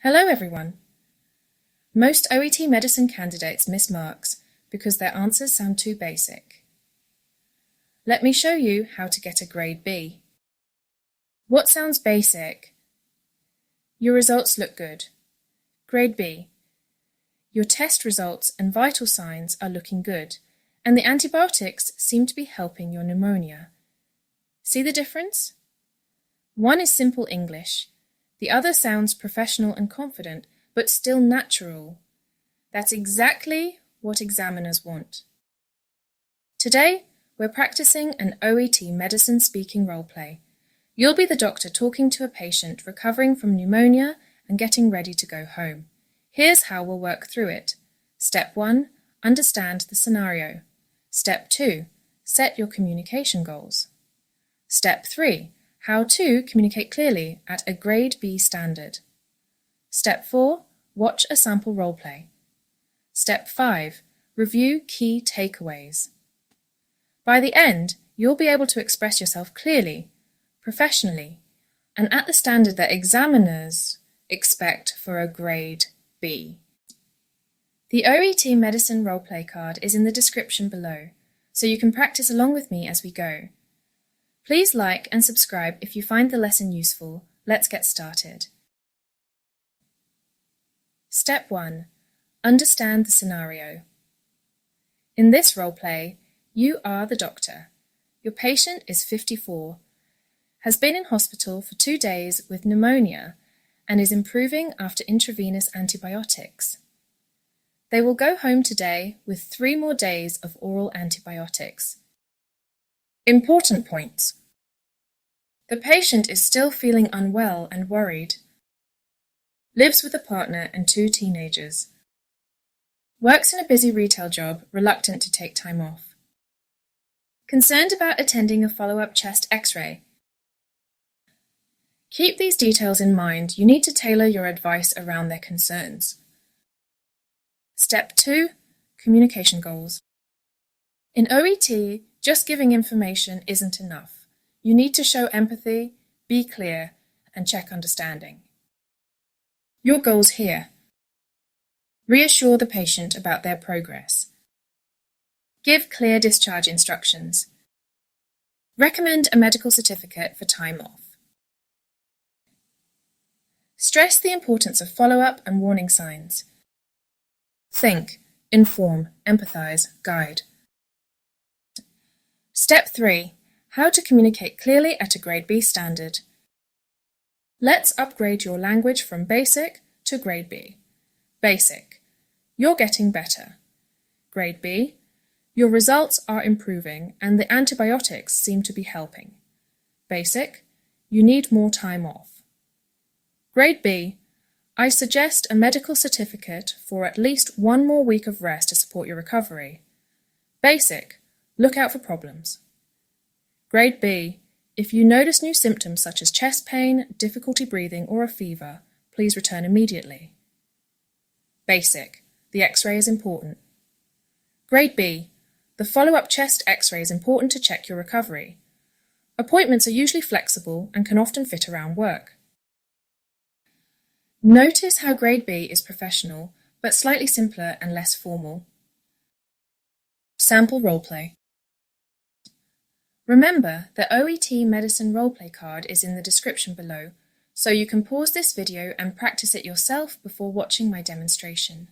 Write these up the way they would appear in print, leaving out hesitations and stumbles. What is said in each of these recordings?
Hello everyone! Most OET Medicine candidates miss marks because their answers sound too basic. Let me show you how to get a grade B. What sounds basic? Your results look good. Grade B. Your test results and vital signs are looking good, and the antibiotics seem to be helping your pneumonia. See the difference? One is simple English. The other sounds professional and confident, but still natural. That's exactly what examiners want. Today, we're practicing an OET Medicine speaking roleplay. You'll be the doctor talking to a patient recovering from pneumonia and getting ready to go home. Here's how we'll work through it. Step 1, understand the scenario. Step 2, set your communication goals. Step 3, how to communicate clearly at a grade B standard. Step 4, watch a sample roleplay. Step 5, review key takeaways. By the end, you'll be able to express yourself clearly, professionally, and at the standard that examiners expect for a grade B. The OET Medicine roleplay card is in the description below, so you can practice along with me as we go. Please like and subscribe if you find the lesson useful. Let's get started. Step 1. Understand the scenario. In this roleplay, you are the doctor. Your patient is 54, has been in hospital for 2 days with pneumonia, and is improving after intravenous antibiotics. They will go home today with 3 more days of oral antibiotics. Important points. The patient is still feeling unwell and worried. Lives with a partner and 2 teenagers. Works in a busy retail job, reluctant to take time off. Concerned about attending a follow-up chest X-ray. Keep these details in mind. You need to tailor your advice around their concerns. Step 2. Communication goals. In OET, just giving information isn't enough. You need to show empathy, be clear, and check understanding. Your goals here. Reassure the patient about their progress. Give clear discharge instructions. Recommend a medical certificate for time off. Stress the importance of follow-up and warning signs. Think, inform, empathize, guide. Step 3. How to communicate clearly at a grade B standard. Let's upgrade your language from basic to grade B. Basic. You're getting better. Grade B. Your results are improving and the antibiotics seem to be helping. Basic. You need more time off. Grade B. I suggest a medical certificate for at least 1 more week of rest to support your recovery. Basic. Look out for problems. Grade B. If you notice new symptoms such as chest pain, difficulty breathing, or a fever, please return immediately. Basic. The X-ray is important. Grade B. The follow-up chest X-ray is important to check your recovery. Appointments are usually flexible and can often fit around work. Notice how Grade B is professional, but slightly simpler and less formal. Sample roleplay. Remember, the OET Medicine roleplay card is in the description below, so you can pause this video and practice it yourself before watching my demonstration.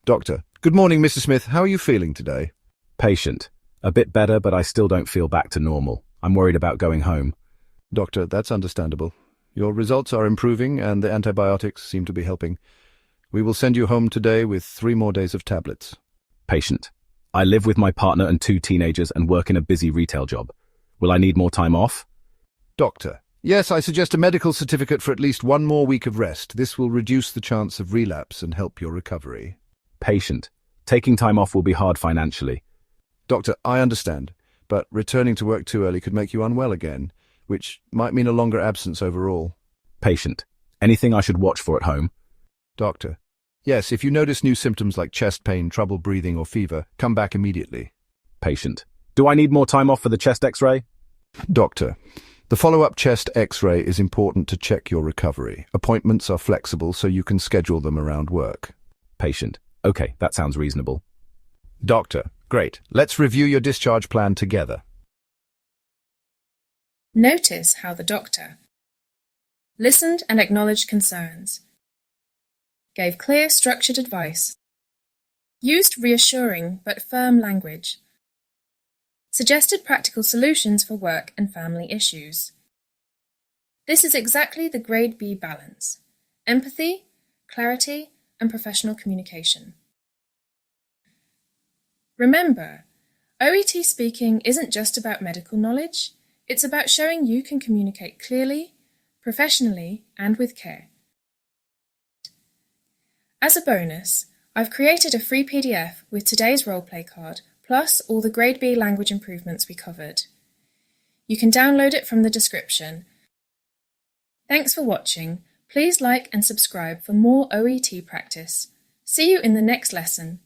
Doctor. Good morning, Mr. Smith. How are you feeling today? Patient. A bit better, but I still don't feel back to normal. I'm worried about going home. Doctor, that's understandable. Your results are improving and the antibiotics seem to be helping. We will send you home today with 3 more days of tablets. Patient. I live with my partner and 2 teenagers and work in a busy retail job. Will I need more time off? Doctor. Yes, I suggest a medical certificate for at least 1 more week of rest. This will reduce the chance of relapse and help your recovery. Patient. Taking time off will be hard financially. Doctor, I understand, but returning to work too early could make you unwell again, which might mean a longer absence overall. Patient. Anything I should watch for at home? Doctor. Yes, if you notice new symptoms like chest pain, trouble breathing, or fever, come back immediately. Patient. Do I need more time off for the chest X-ray? Doctor. The follow-up chest X-ray is important to check your recovery. Appointments are flexible so you can schedule them around work. Patient. Okay, that sounds reasonable. Doctor, great. Let's review your discharge plan together. Notice how the doctor listened and acknowledged concerns, gave clear, structured advice, used reassuring but firm language, suggested practical solutions for work and family issues. This is exactly the Grade B balance: empathy, clarity, and professional communication. Remember, OET speaking isn't just about medical knowledge, it's about showing you can communicate clearly, professionally, and with care. As a bonus, I've created a free PDF with today's roleplay card, plus all the Grade B language improvements we covered. You can download it from the description. Thanks for watching. Please like and subscribe for more OET practice. See you in the next lesson.